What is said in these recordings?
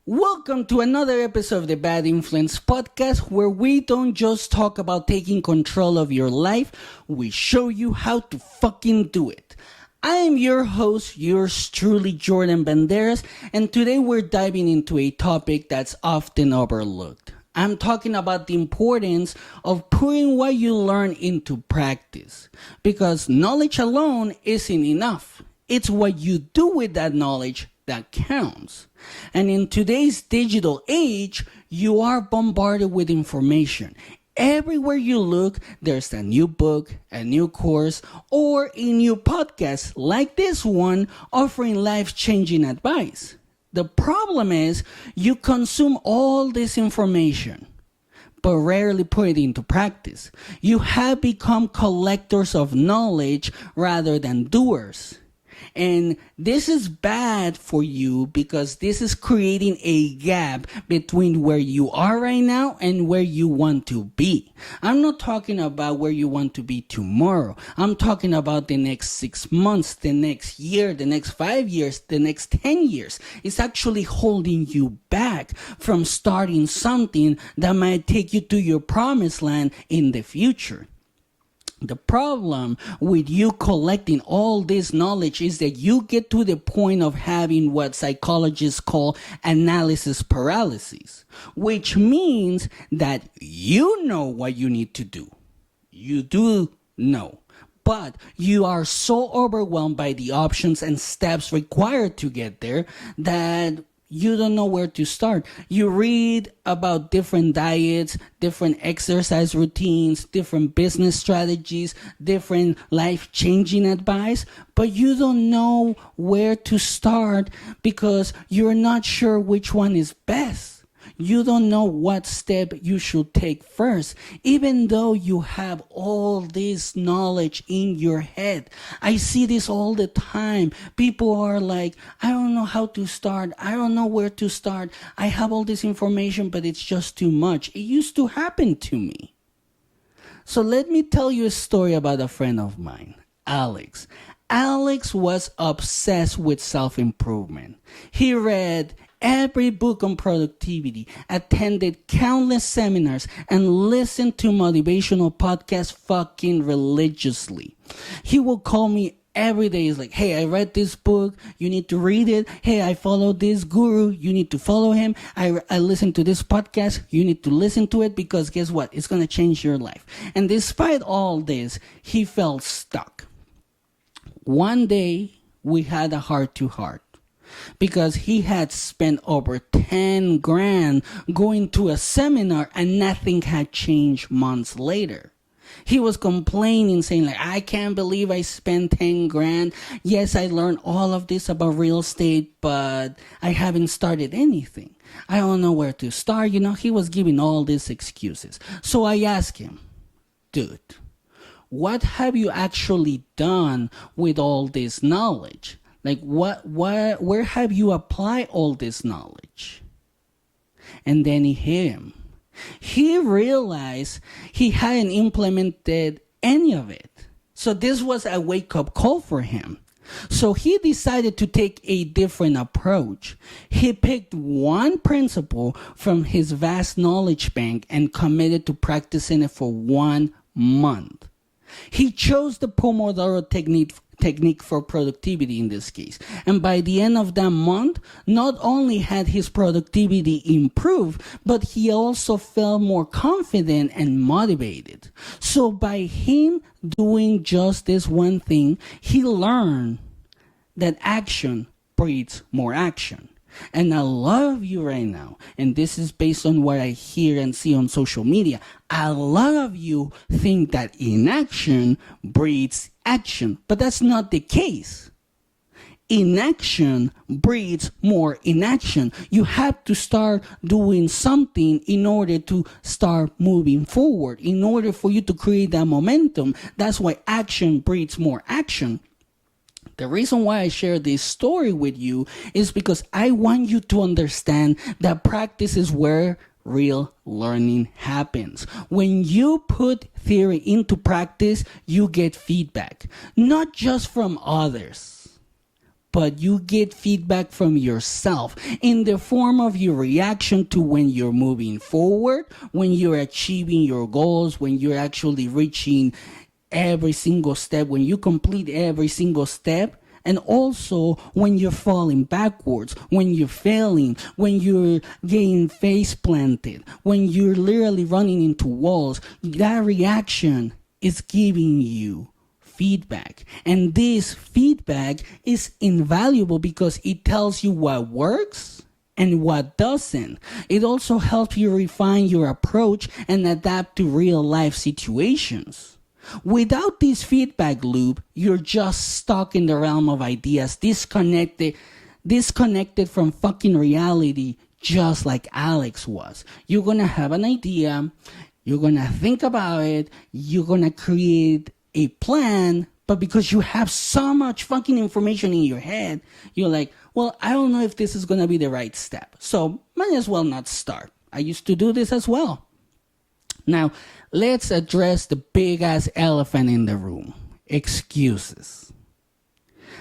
Welcome to another episode of the Bad Influence podcast, where we don't just talk about taking control of your life, we show you how to fucking do it. I am your host, yours truly, Jordan Banderas, and today we're diving into a topic that's often overlooked. I'm talking about the importance of putting what you learn into practice, because knowledge alone isn't enough. It's what you do with that knowledge that counts. And in today's digital age, you are bombarded with information. Everywhere you look, there's a new book, a new course, or a new podcast like this one offering life-changing advice. The problem is you consume all this information, but rarely put it into practice. You have become collectors of knowledge rather than doers. And this is bad for you because this is creating a gap between where you are right now and where you want to be. I'm not talking about where you want to be tomorrow. I'm talking about the next 6 months, the next year, the next 5 years, the next 10 years. It's actually holding you back from starting something that might take you to your promised land in the future. The problem with you collecting all this knowledge is that you get to the point of having what psychologists call analysis paralysis, which means that you know what you need to do. You do know. But you are so overwhelmed by the options and steps required to get there that you don't know where to start. You read about different diets, different exercise routines, different business strategies, different life-changing advice, but you don't know where to start because you're not sure which one is best. You don't know what step you should take first, even though you have all this knowledge in your head. I see this all the time. People are like, I don't know how to start. I don't know where to start. I have all this information, but it's just too much. It used to happen to me. So let me tell you a story about a friend of mine, Alex. Alex was obsessed with self-improvement. He read every book on productivity, attended countless seminars, and listened to motivational podcasts fucking religiously. He will call me every day. He's like, hey, I read this book. You need to read it. Hey, I follow this guru. You need to follow him. I listen to this podcast. You need to listen to it because guess what? It's going to change your life. And despite all this, he felt stuck. One day, we had a heart-to-heart. Because he had spent over 10 grand going to a seminar and nothing had changed months later. He was complaining, saying like, I can't believe I spent 10 grand. Yes, I learned all of this about real estate, but I haven't started anything. I don't know where to start. He was giving all these excuses. So I asked him, dude, what have you actually done with all this knowledge? Like, where have you applied all this knowledge? And then he hit him. He realized he hadn't implemented any of it. So this was a wake-up call for him. So he decided to take a different approach. He picked one principle from his vast knowledge bank and committed to practicing it for 1 month. He chose the Pomodoro technique for productivity in this case. And by the end of that month, not only had his productivity improved, but he also felt more confident and motivated. So by him doing just this one thing, he learned that action breeds more action. And a lot of you right now, and this is based on what I hear and see on social media, a lot of you think that inaction breeds action, but that's not the case. Inaction breeds more inaction. You have to start doing something in order to start moving forward, in order for you to create that momentum. That's why action breeds more action. The reason why I share this story with you is because I want you to understand that practice is where real learning happens. When you put theory into practice, you get feedback, not just from others, but you get feedback from yourself in the form of your reaction to when you're moving forward, when you're achieving your goals, when you're actually reaching every single step, when you complete every single step. And also when you're falling backwards, when you're failing, when you're getting face planted, when you're literally running into walls, that reaction is giving you feedback. And this feedback is invaluable because it tells you what works and what doesn't. It also helps you refine your approach and adapt to real life situations. Without this feedback loop, you're just stuck in the realm of ideas, disconnected from fucking reality, just like Alex was. You're gonna have an idea, you're gonna think about it, you're gonna create a plan, but because you have so much fucking information in your head, you're like, well, I don't know if this is gonna be the right step, so might as well not start. I used to do this as well. Now, let's address the big-ass elephant in the room. Excuses.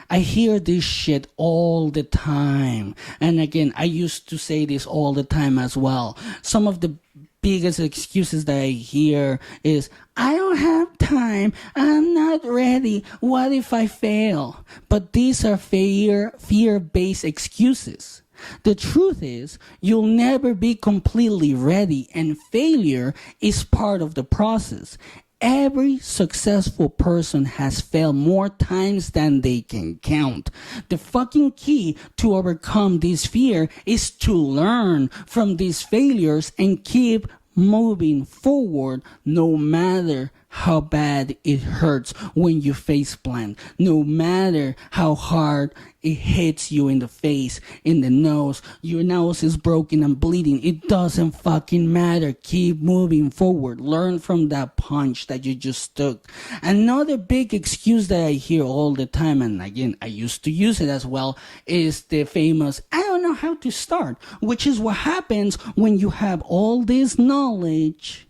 I hear this shit all the time. And again, I used to say this all the time as well. Some of the biggest excuses that I hear is, I don't have time, I'm not ready, what if I fail? But these are fear-based excuses. The truth is, you'll never be completely ready, and failure is part of the process. Every successful person has failed more times than they can count. The fucking key to overcome this fear is to learn from these failures and keep moving forward no matter how bad it hurts when you face plant, no matter how hard it hits you in the face, in the nose, your nose is broken and bleeding. It doesn't fucking matter. Keep moving forward. Learn from that punch that you just took. Another big excuse that I hear all the time, and again, I used to use it as well, is the famous, I don't know how to start, which is what happens when you have all this knowledge,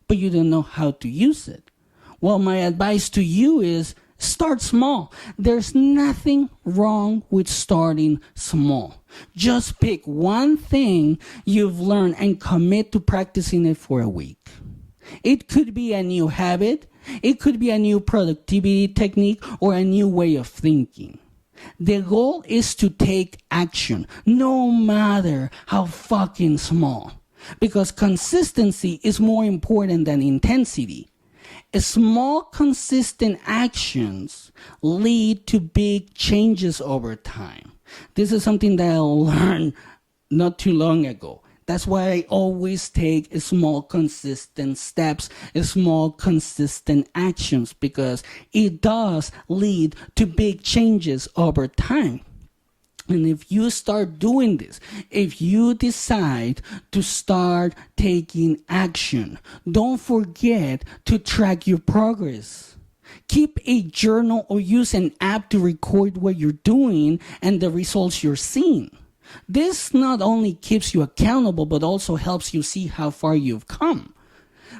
but you don't know how to use it. Well, my advice to you is start small. There's nothing wrong with starting small. Just pick one thing you've learned and commit to practicing it for a week. It could be a new habit, it could be a new productivity technique, or a new way of thinking. The goal is to take action, no matter how fucking small. Because consistency is more important than intensity. Small, consistent actions lead to big changes over time. This is something that I learned not too long ago. That's why I always take small, consistent steps, small, consistent actions, because it does lead to big changes over time. And if you start doing this, if you decide to start taking action, don't forget to track your progress. Keep a journal or use an app to record what you're doing and the results you're seeing. This not only keeps you accountable, but also helps you see how far you've come.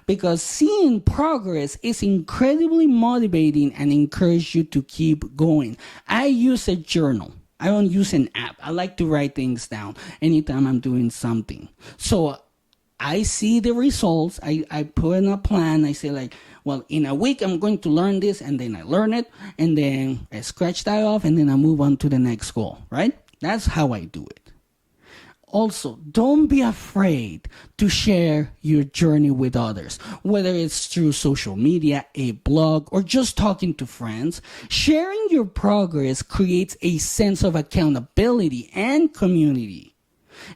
Because seeing progress is incredibly motivating and encourages you to keep going. I use a journal. I don't use an app. I like to write things down anytime I'm doing something. So I see the results. I put in a plan. I say like, well, in a week I'm going to learn this, and then I learn it, and then I scratch that off, and then I move on to the next goal, right? That's how I do it. Also, don't be afraid to share your journey with others, whether it's through social media, a blog, or just talking to friends. Sharing your progress creates a sense of accountability and community.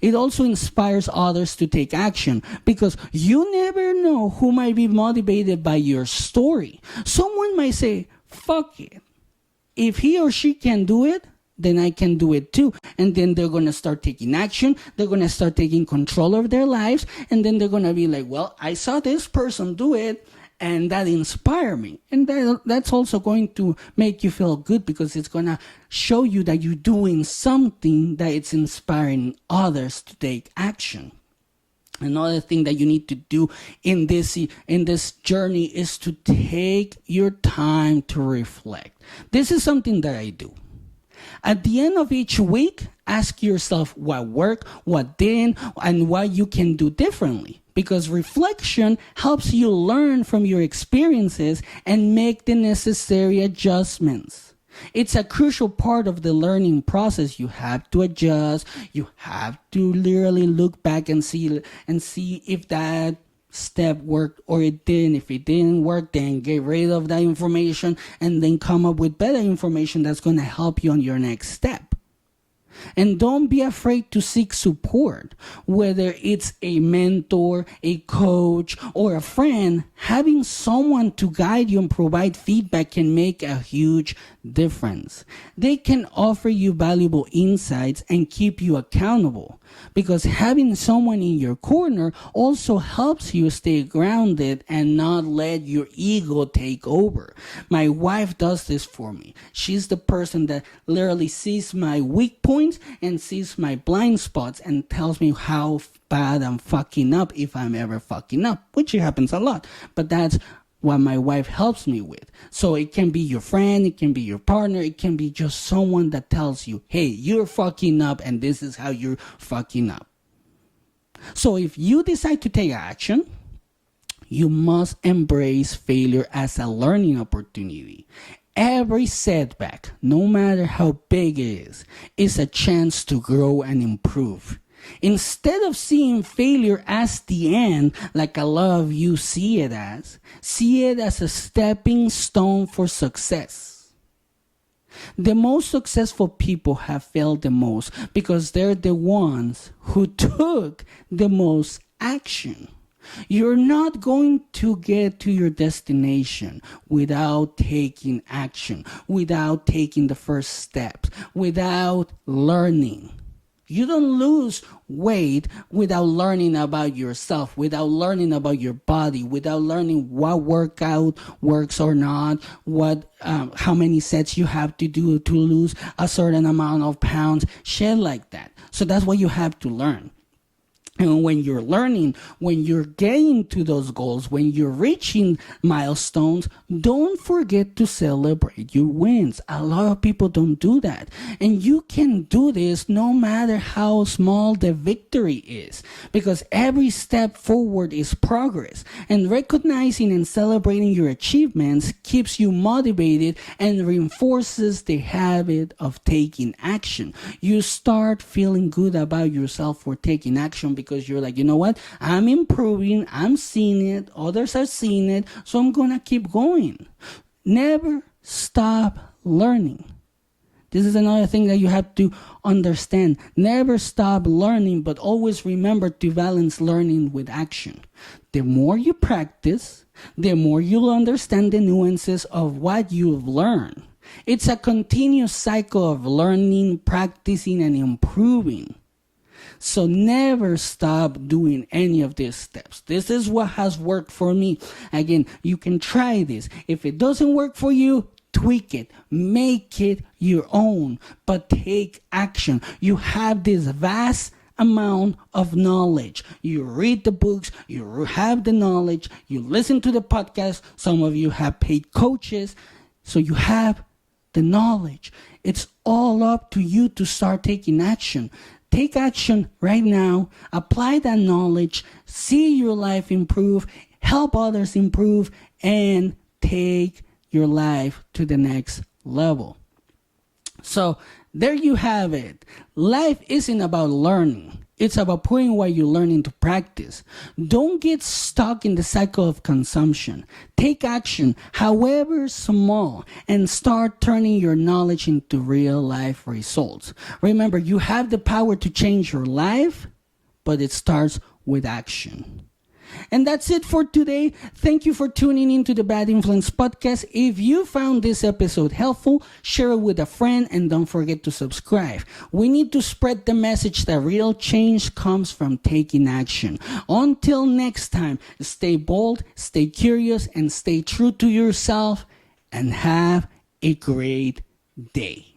It also inspires others to take action, because you never know who might be motivated by your story. Someone might say, fuck it. If he or she can do it, then I can do it too. And then they're going to start taking action. They're going to start taking control of their lives. And then they're going to be like, well, I saw this person do it, and that inspired me. And that's also going to make you feel good, because it's going to show you that you're doing something that it's inspiring others to take action. Another thing that you need to do in this journey is to take your time to reflect. This is something that I do. At the end of each week, ask yourself what worked, what didn't, and what you can do differently. Because reflection helps you learn from your experiences and make the necessary adjustments. It's a crucial part of the learning process. You have to adjust. You have to literally look back and see if that step worked or it didn't. If it didn't work, then get rid of that information and then come up with better information that's going to help you on your next step. And don't be afraid to seek support, whether it's a mentor, a coach, or a friend. Having someone to guide you and provide feedback can make a huge difference. They can offer you valuable insights and keep you accountable, because having someone in your corner also helps you stay grounded and not let your ego take over. My wife does this for me. She's the person that literally sees my weak points and sees my blind spots and tells me how bad I'm fucking up if I'm ever fucking up, which happens a lot. But that's what my wife helps me with. So it can be your friend, it can be your partner, it can be just someone that tells you, hey, you're fucking up and this is how you're fucking up. So if you decide to take action, you must embrace failure as a learning opportunity. Every setback, no matter how big it is a chance to grow and improve. Instead of seeing failure as the end, like a lot of you see it as a stepping stone for success. The most successful people have failed the most because they're the ones who took the most action. You're not going to get to your destination without taking action, without taking the first steps, without learning. You don't lose weight without learning about yourself, without learning about your body, without learning what workout works or not, how many sets you have to do to lose a certain amount of pounds, shit like that. So that's what you have to learn. And when you're learning, when you're getting to those goals, when you're reaching milestones, don't forget to celebrate your wins. A lot of people don't do that. And you can do this no matter how small the victory is, because every step forward is progress. And recognizing and celebrating your achievements keeps you motivated and reinforces the habit of taking action. You start feeling good about yourself for taking action, because you're like, you know what? I'm improving. I'm seeing it. Others are seeing it. So I'm going to keep going. Never stop learning. This is another thing that you have to understand. Never stop learning, but always remember to balance learning with action. The more you practice, the more you'll understand the nuances of what you've learned. It's a continuous cycle of learning, practicing, and improving. So never stop doing any of these steps. This is what has worked for me. Again, you can try this. If it doesn't work for you, tweak it. Make it your own. But take action. You have this vast amount of knowledge. You read the books, you have the knowledge, you listen to the podcast. Some of you have paid coaches. So you have the knowledge. It's all up to you to start taking action. Take action right now. Apply that knowledge. See your life improve. Help others improve. And take your life to the next level. So there you have it. Life isn't about learning. It's about putting what you learn into practice. Don't get stuck in the cycle of consumption. Take action, however small, and start turning your knowledge into real life results. Remember, you have the power to change your life, but it starts with action. And that's it for today. Thank you for tuning into the Bad Influence Podcast. If you found this episode helpful, share it with a friend and don't forget to subscribe. We need to spread the message that real change comes from taking action. Until next time, stay bold, stay curious, and stay true to yourself, and have a great day.